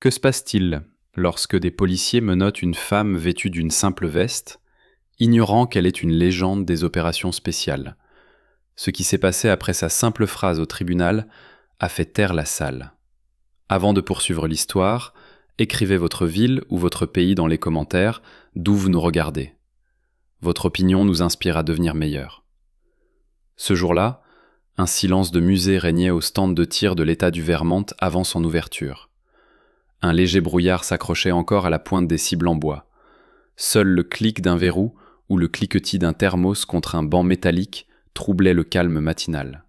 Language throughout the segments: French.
Que se passe-t-il lorsque des policiers menottent une femme vêtue d'une simple veste, ignorant qu'elle est une légende des opérations spéciales? Ce qui s'est passé après sa simple phrase au tribunal a fait taire la salle. Avant de poursuivre l'histoire, écrivez votre ville ou votre pays dans les commentaires d'où vous nous regardez. Votre opinion nous inspire à devenir meilleurs. Ce jour-là, un silence de musée régnait au stand de tir de l'État du Vermont avant son ouverture. Un léger brouillard s'accrochait encore à la pointe des cibles en bois. Seul le clic d'un verrou ou le cliquetis d'un thermos contre un banc métallique troublait le calme matinal.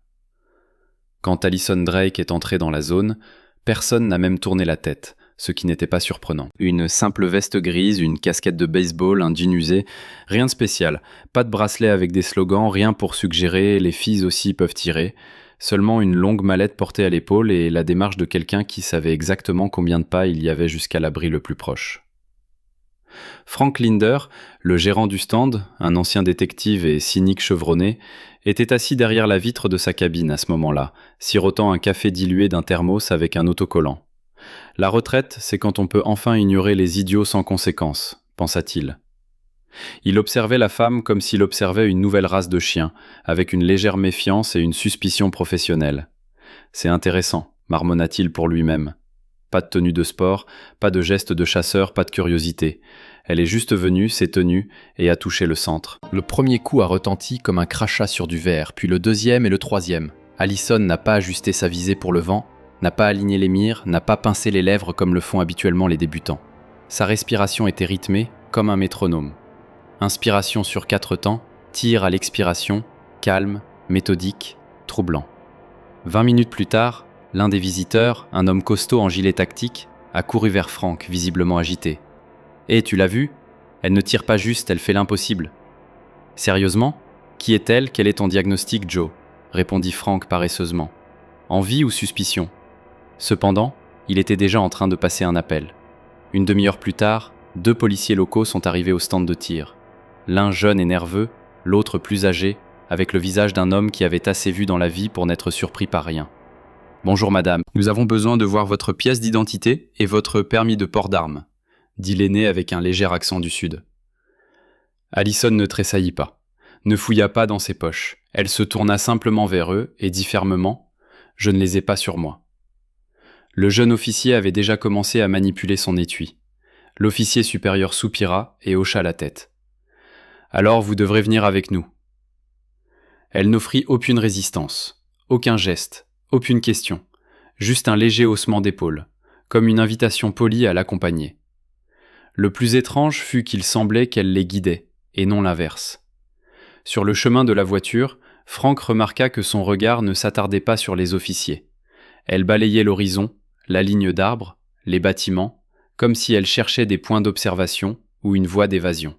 Quand Allison Drake est entrée dans la zone, personne n'a même tourné la tête, ce qui n'était pas surprenant. Une simple veste grise, une casquette de baseball, un jean usé, rien de spécial. Pas de bracelet avec des slogans, rien pour suggérer « les filles aussi peuvent tirer ». Seulement une longue mallette portée à l'épaule et la démarche de quelqu'un qui savait exactement combien de pas il y avait jusqu'à l'abri le plus proche. Frank Linder, le gérant du stand, un ancien détective et cynique chevronné, était assis derrière la vitre de sa cabine à ce moment-là, sirotant un café dilué d'un thermos avec un autocollant. La retraite, c'est quand on peut enfin ignorer les idiots sans conséquence, pensa-t-il. Il observait la femme comme s'il observait une nouvelle race de chiens, avec une légère méfiance et une suspicion professionnelle. C'est intéressant, marmonna-t-il pour lui-même. Pas de tenue de sport, pas de geste de chasseur, pas de curiosité. Elle est juste venue, s'est tenue et a touché le centre. Le premier coup a retenti comme un crachat sur du verre, puis le deuxième et le troisième. Allison n'a pas ajusté sa visée pour le vent, n'a pas aligné les mires, n'a pas pincé les lèvres comme le font habituellement les débutants. Sa respiration était rythmée, comme un métronome. Inspiration sur 4 temps, tir à l'expiration, calme, méthodique, troublant. 20 minutes plus tard, l'un des visiteurs, un homme costaud en gilet tactique, a couru vers Frank, visiblement agité. « Hé, tu l'as vu ? Elle ne tire pas juste, elle fait l'impossible. »« Sérieusement ? Qui est-elle ? Quel est ton diagnostic, Joe ?» répondit Frank paresseusement. « Envie ou suspicion ?» Cependant, il était déjà en train de passer un appel. Une demi-heure plus tard, 2 policiers locaux sont arrivés au stand de tir. L'un jeune et nerveux, l'autre plus âgé, avec le visage d'un homme qui avait assez vu dans la vie pour n'être surpris par rien. « Bonjour madame, nous avons besoin de voir votre pièce d'identité et votre permis de port d'armes, » dit l'aîné avec un léger accent du sud. Allison ne tressaillit pas, ne fouilla pas dans ses poches. Elle se tourna simplement vers eux et dit fermement « Je ne les ai pas sur moi ». Le jeune officier avait déjà commencé à manipuler son étui. L'officier supérieur soupira et hocha la tête. « Alors vous devrez venir avec nous. » Elle n'offrit aucune résistance, aucun geste, aucune question, juste un léger haussement d'épaule, comme une invitation polie à l'accompagner. Le plus étrange fut qu'il semblait qu'elle les guidait, et non l'inverse. Sur le chemin de la voiture, Frank remarqua que son regard ne s'attardait pas sur les officiers. Elle balayait l'horizon, la ligne d'arbres, les bâtiments, comme si elle cherchait des points d'observation ou une voie d'évasion.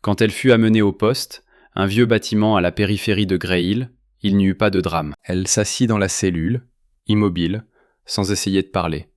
Quand elle fut amenée au poste, un vieux bâtiment à la périphérie de Grey Hill, il n'y eut pas de drame. Elle s'assit dans la cellule, immobile, sans essayer de parler.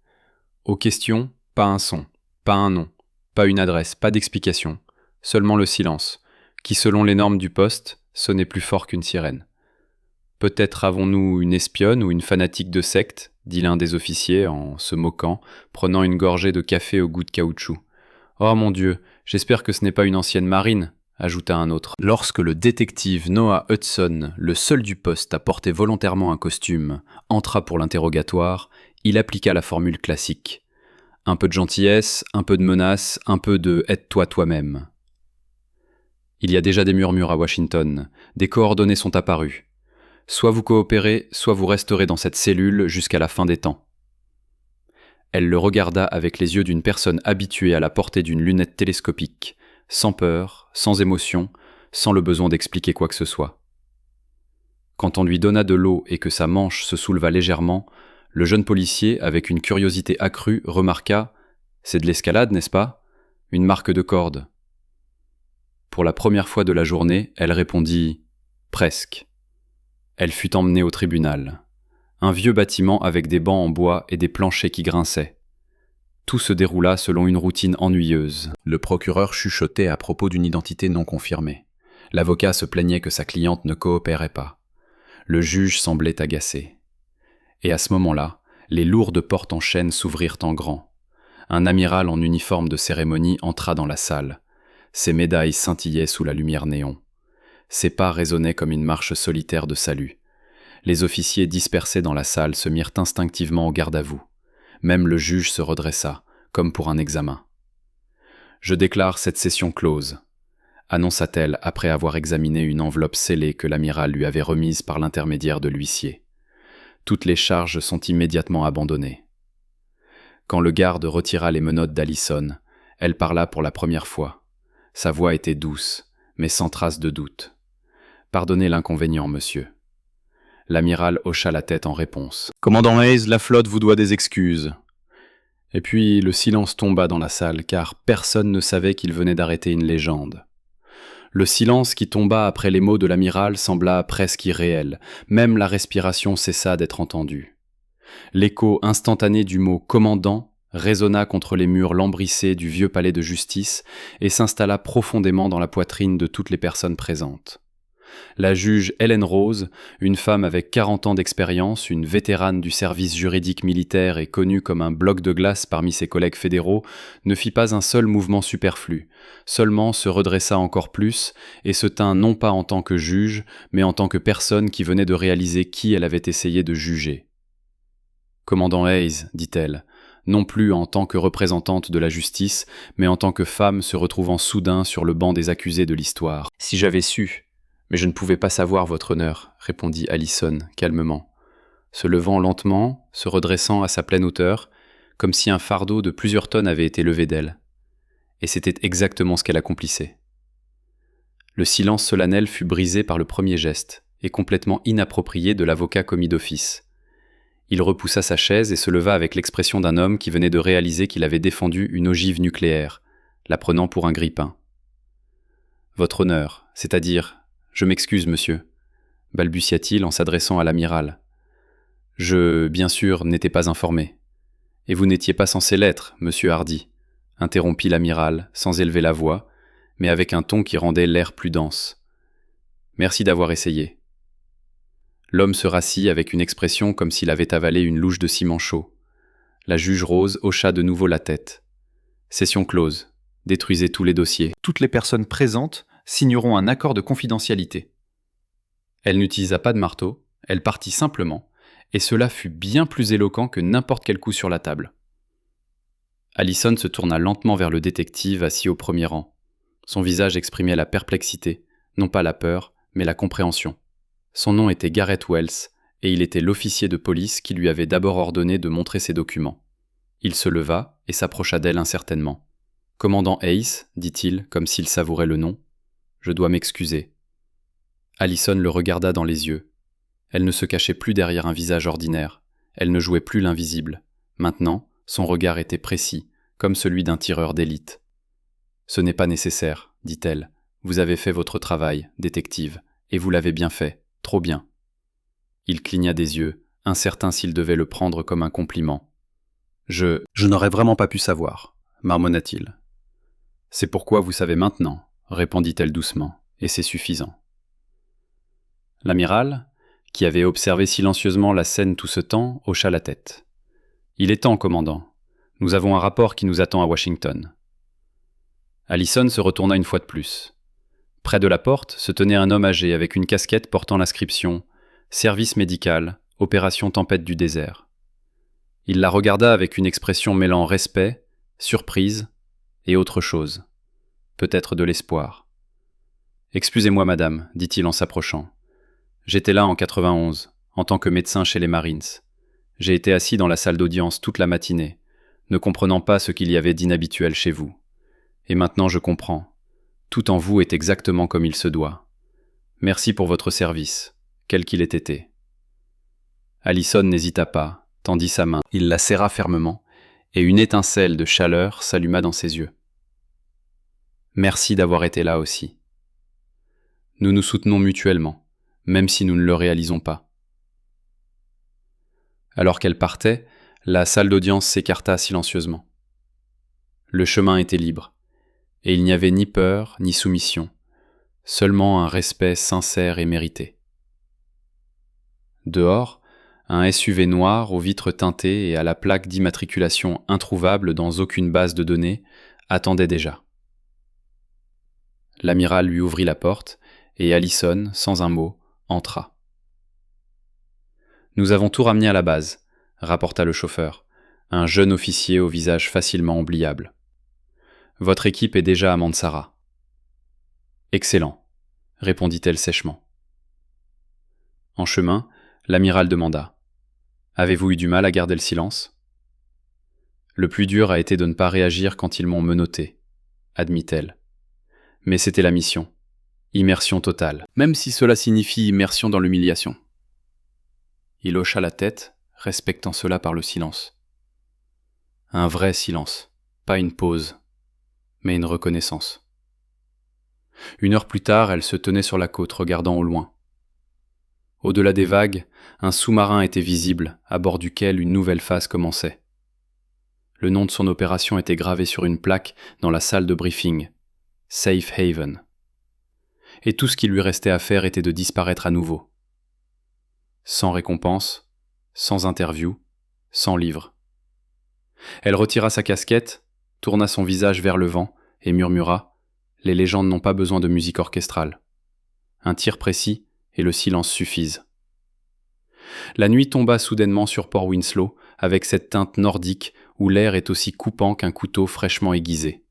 Aux questions, pas un son, pas un nom, pas une adresse, pas d'explication, seulement le silence, qui selon les normes du poste, sonnait plus fort qu'une sirène. « Peut-être avons-nous une espionne ou une fanatique de secte ?» dit l'un des officiers en se moquant, prenant une gorgée de café au goût de caoutchouc. « Oh mon Dieu, j'espère que ce n'est pas une ancienne marine !» ajouta un autre. Lorsque le détective Noah Hudson, le seul du poste à porter volontairement un costume, entra pour l'interrogatoire, il appliqua la formule classique. Un peu de gentillesse, un peu de menace, un peu de « aide-toi toi-même ». Il y a déjà des murmures à Washington, des coordonnées sont apparues. Soit vous coopérez, soit vous resterez dans cette cellule jusqu'à la fin des temps. Elle le regarda avec les yeux d'une personne habituée à la portée d'une lunette télescopique, sans peur, sans émotion, sans le besoin d'expliquer quoi que ce soit. Quand on lui donna de l'eau et que sa manche se souleva légèrement, le jeune policier, avec une curiosité accrue, remarqua « C'est de l'escalade, n'est-ce pas ? Une marque de corde. » Pour la première fois de la journée, elle répondit « Presque ». Elle fut emmenée au tribunal. Un vieux bâtiment avec des bancs en bois et des planchers qui grinçaient. Tout se déroula selon une routine ennuyeuse. Le procureur chuchotait à propos d'une identité non confirmée. L'avocat se plaignait que sa cliente ne coopérait pas. Le juge semblait agacé. Et à ce moment-là, Les lourdes portes en chêne s'ouvrirent en grand. Un amiral en uniforme de cérémonie entra dans la salle. Ses médailles scintillaient sous la lumière néon. Ses pas résonnaient comme une marche solitaire de salut. Les officiers dispersés dans la salle se mirent instinctivement au garde-à-vous. Même le juge se redressa, comme pour un examen. « Je déclare cette session close », annonça-t-elle après avoir examiné une enveloppe scellée que l'amiral lui avait remise par l'intermédiaire de l'huissier. Toutes les charges sont immédiatement abandonnées. Quand le garde retira les menottes d'Allison, elle parla pour la première fois. Sa voix était douce, mais sans trace de doute. « Pardonnez l'inconvénient, monsieur. » L'amiral hocha la tête en réponse. « Commandant Hayes, la flotte vous doit des excuses. » Et puis le silence tomba dans la salle, car personne ne savait qu'il venait d'arrêter une légende. Le silence qui tomba après les mots de l'amiral sembla presque irréel, même la respiration cessa d'être entendue. L'écho instantané du mot « commandant » résonna contre les murs lambrissés du vieux palais de justice et s'installa profondément dans la poitrine de toutes les personnes présentes. La juge Hélène Rose, une femme avec 40 ans d'expérience, une vétérane du service juridique militaire et connue comme un bloc de glace parmi ses collègues fédéraux, ne fit pas un seul mouvement superflu, seulement se redressa encore plus et se tint non pas en tant que juge, mais en tant que personne qui venait de réaliser qui elle avait essayé de juger. « Commandant Hayes, dit-elle, non plus en tant que représentante de la justice, mais en tant que femme se retrouvant soudain sur le banc des accusés de l'histoire. Si j'avais su... « Mais je ne pouvais pas savoir, votre honneur, » répondit Allison, calmement, se levant lentement, se redressant à sa pleine hauteur, comme si un fardeau de plusieurs tonnes avait été levé d'elle. Et c'était exactement ce qu'elle accomplissait. Le silence solennel fut brisé par le premier geste, et complètement inapproprié de l'avocat commis d'office. Il repoussa sa chaise et se leva avec l'expression d'un homme qui venait de réaliser qu'il avait défendu une ogive nucléaire, la prenant pour un grille-pain. « Votre honneur, c'est-à-dire... Je m'excuse, monsieur, balbutia-t-il en s'adressant à l'amiral. Je, bien sûr, n'étais pas informé. Et vous n'étiez pas censé l'être, monsieur Hardy, interrompit l'amiral, sans élever la voix, mais avec un ton qui rendait l'air plus dense. Merci d'avoir essayé. L'homme se rassit avec une expression comme s'il avait avalé une louche de ciment chaud. La juge Rose hocha de nouveau la tête. Session close. Détruisez tous les dossiers. Toutes les personnes présentes signeront un accord de confidentialité. Elle n'utilisa pas de marteau, elle partit simplement, et cela fut bien plus éloquent que n'importe quel coup sur la table. Allison se tourna lentement vers le détective assis au premier rang. Son visage exprimait la perplexité, non pas la peur, mais la compréhension. Son nom était Garrett Wells, et il était l'officier de police qui lui avait d'abord ordonné de montrer ses documents. Il se leva et s'approcha d'elle incertainement. « Commandant Hayes, dit-il, comme s'il savourait le nom. Je dois m'excuser. » Allison le regarda dans les yeux. Elle ne se cachait plus derrière un visage ordinaire. Elle ne jouait plus l'invisible. Maintenant, son regard était précis, comme celui d'un tireur d'élite. « Ce n'est pas nécessaire, dit-elle. Vous avez fait votre travail, détective, et vous l'avez bien fait, trop bien. » Il cligna des yeux, incertain s'il devait le prendre comme un compliment. « Je n'aurais vraiment pas pu savoir, » marmonna-t-il. « C'est pourquoi vous savez maintenant, » répondit-elle doucement, et c'est suffisant. L'amiral, qui avait observé silencieusement la scène tout ce temps, hocha la tête. « Il est temps, commandant. Nous avons un rapport qui nous attend à Washington. » Allison se retourna une fois de plus. Près de la porte se tenait un homme âgé avec une casquette portant l'inscription « Service médical, opération tempête du désert ». Il la regarda avec une expression mêlant respect, surprise et autre chose. Peut-être de l'espoir. « Excusez-moi, madame, dit-il en s'approchant. J'étais là en 91, en tant que médecin chez les Marines. J'ai été assis dans la salle d'audience toute la matinée, ne comprenant pas ce qu'il y avait d'inhabituel chez vous. Et maintenant je comprends. Tout en vous est exactement comme il se doit. Merci pour votre service, quel qu'il ait été. » Allison n'hésita pas, tendit sa main. Il la serra fermement, et une étincelle de chaleur s'alluma dans ses yeux. « Merci d'avoir été là aussi. Nous nous soutenons mutuellement, même si nous ne le réalisons pas. » Alors qu'elle partait, la salle d'audience s'écarta silencieusement. Le chemin était libre, et il n'y avait ni peur ni soumission, seulement un respect sincère et mérité. Dehors, Un SUV noir aux vitres teintées et à la plaque d'immatriculation introuvable dans aucune base de données attendait déjà. L'amiral lui ouvrit la porte et Allison, sans un mot, entra. « Nous avons tout ramené à la base », rapporta le chauffeur, un jeune officier au visage facilement oubliable. « Votre équipe est déjà à Mandsara. »« Excellent », répondit-elle sèchement. En chemin, l'amiral demanda : « Avez-vous eu du mal à garder le silence ?»« Le plus dur a été de ne pas réagir quand ils m'ont menotté, » admit-elle. « Mais c'était la mission. Immersion totale, même si cela signifie immersion dans l'humiliation. » Il hocha la tête, respectant cela par le silence. Un vrai silence, pas une pause, mais une reconnaissance. 1 heure plus tard, elle se tenait sur la côte, regardant au loin. Au-delà des vagues, un sous-marin était visible, à bord duquel une nouvelle phase commençait. Le nom de son opération était gravé sur une plaque dans la salle de briefing, Safe Haven. Et tout ce qui lui restait à faire était de disparaître à nouveau. Sans récompense, sans interview, sans livre. Elle retira sa casquette, tourna son visage vers le vent et murmura : « Les légendes n'ont pas besoin de musique orchestrale. Un tir précis et le silence suffisent. » La nuit tomba soudainement sur Port Winslow avec cette teinte nordique où l'air est aussi coupant qu'un couteau fraîchement aiguisé.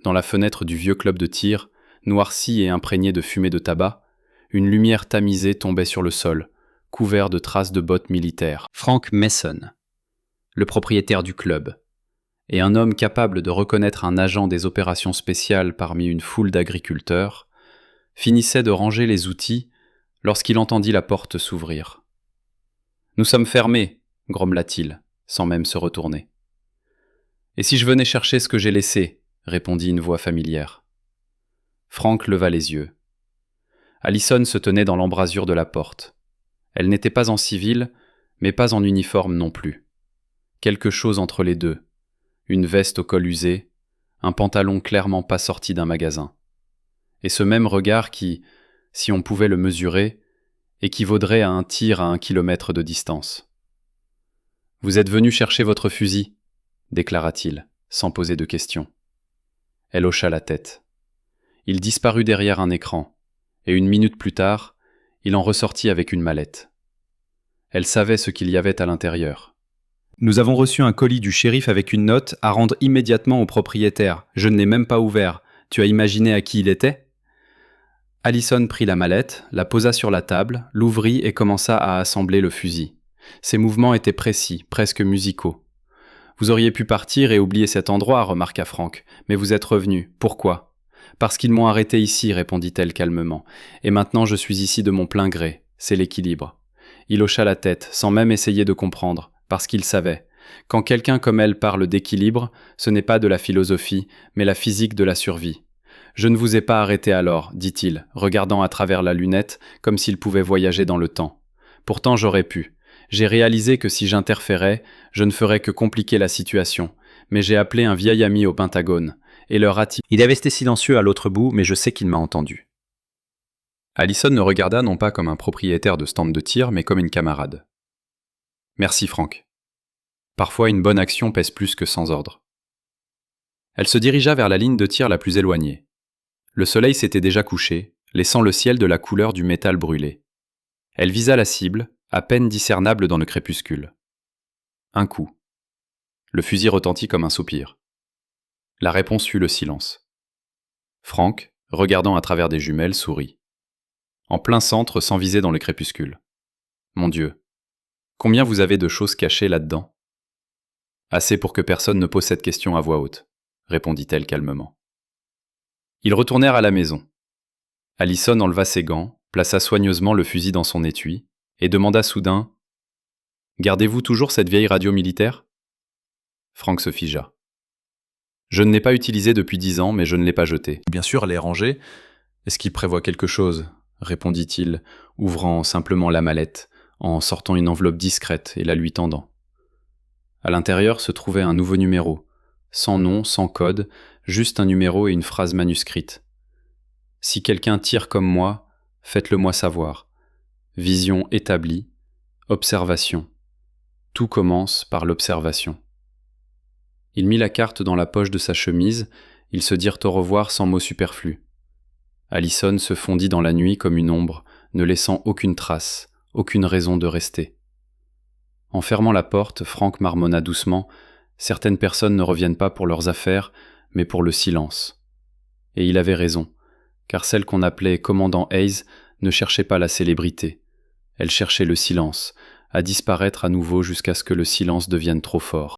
Dans la fenêtre du vieux club de tir, noircie et imprégnée de fumée de tabac, une lumière tamisée tombait sur le sol, couvert de traces de bottes militaires. Frank Mason, le propriétaire du club, et un homme capable de reconnaître un agent des opérations spéciales parmi une foule d'agriculteurs, finissait de ranger les outils lorsqu'il entendit la porte s'ouvrir. « Nous sommes fermés », grommela-t-il, sans même se retourner. « Et si je venais chercher ce que j'ai laissé ?» répondit une voix familière. Frank leva les yeux. Allison se tenait dans l'embrasure de la porte. Elle n'était pas en civil, mais pas en uniforme non plus. Quelque chose entre les deux. Une veste au col usé, un pantalon clairement pas sorti d'un magasin. Et ce même regard qui, si on pouvait le mesurer, équivaudrait à un tir à 1 kilomètre de distance. « Vous êtes venu chercher votre fusil » déclara-t-il, sans poser de questions. Elle hocha la tête. Il disparut derrière un écran, et 1 minute plus tard, il en ressortit avec une mallette. Elle savait ce qu'il y avait à l'intérieur. « Nous avons reçu un colis du shérif avec une note à rendre immédiatement au propriétaire. Je ne l'ai même pas ouvert. Tu as imaginé à qui il était ?» Allison prit la mallette, la posa sur la table, l'ouvrit et commença à assembler le fusil. Ses mouvements étaient précis, presque musicaux. « Vous auriez pu partir et oublier cet endroit, remarqua Frank, mais vous êtes revenu. Pourquoi ? » « Parce qu'ils m'ont arrêté ici, répondit-elle calmement. Et maintenant je suis ici de mon plein gré. C'est l'équilibre. Il hocha la tête, sans même essayer de comprendre, parce qu'il savait. Quand quelqu'un comme elle parle d'équilibre, ce n'est pas de la philosophie, mais la physique de la survie. Je ne vous ai pas arrêté alors, dit-il, regardant à travers la lunette, comme s'il pouvait voyager dans le temps. Pourtant j'aurais pu. J'ai réalisé que si j'interférais, je ne ferais que compliquer la situation. Mais j'ai appelé un vieil ami au Pentagone. Et leur a-t-il... Il est resté silencieux à l'autre bout, mais je sais qu'il m'a entendu. Allison le regarda non pas comme un propriétaire de stand de tir, mais comme une camarade. « Merci, Frank. Parfois, une bonne action pèse plus que 100 ordres. » Elle se dirigea vers la ligne de tir la plus éloignée. Le soleil s'était déjà couché, laissant le ciel de la couleur du métal brûlé. Elle visa la cible, à peine discernable dans le crépuscule. Un coup. Le fusil retentit comme un soupir. La réponse fut le silence. Frank, regardant à travers des jumelles, sourit. En plein centre, sans viser dans le crépuscule. « Mon Dieu, combien vous avez de choses cachées là-dedans ?»« Assez pour que personne ne pose cette question à voix haute, » répondit-elle calmement. Ils retournèrent à la maison. Allison enleva ses gants, plaça soigneusement le fusil dans son étui, et demanda soudain : « Gardez-vous toujours cette vieille radio militaire ?» Frank se figea. « Je ne l'ai pas utilisée depuis 10 ans, mais je ne l'ai pas jetée. Bien sûr, elle est rangée. Est-ce qu'il prévoit quelque chose ?» répondit-il, ouvrant simplement la mallette, en sortant une enveloppe discrète et la lui tendant. À l'intérieur se trouvait un nouveau numéro, sans nom, sans code, juste un numéro et une phrase manuscrite. « Si quelqu'un tire comme moi, faites-le moi savoir. Vision établie. Observation. Tout commence par l'observation. Il mit la carte dans la poche de sa chemise, ils se dirent au revoir sans mot superflu. Allison se fondit dans la nuit comme une ombre, ne laissant aucune trace, aucune raison de rester. En fermant la porte, Frank marmonna doucement « Certaines personnes ne reviennent pas pour leurs affaires, mais pour le silence. » Et il avait raison, car celle qu'on appelait commandant Hayes ne cherchait pas la célébrité. Elle cherchait le silence, à disparaître à nouveau jusqu'à ce que le silence devienne trop fort.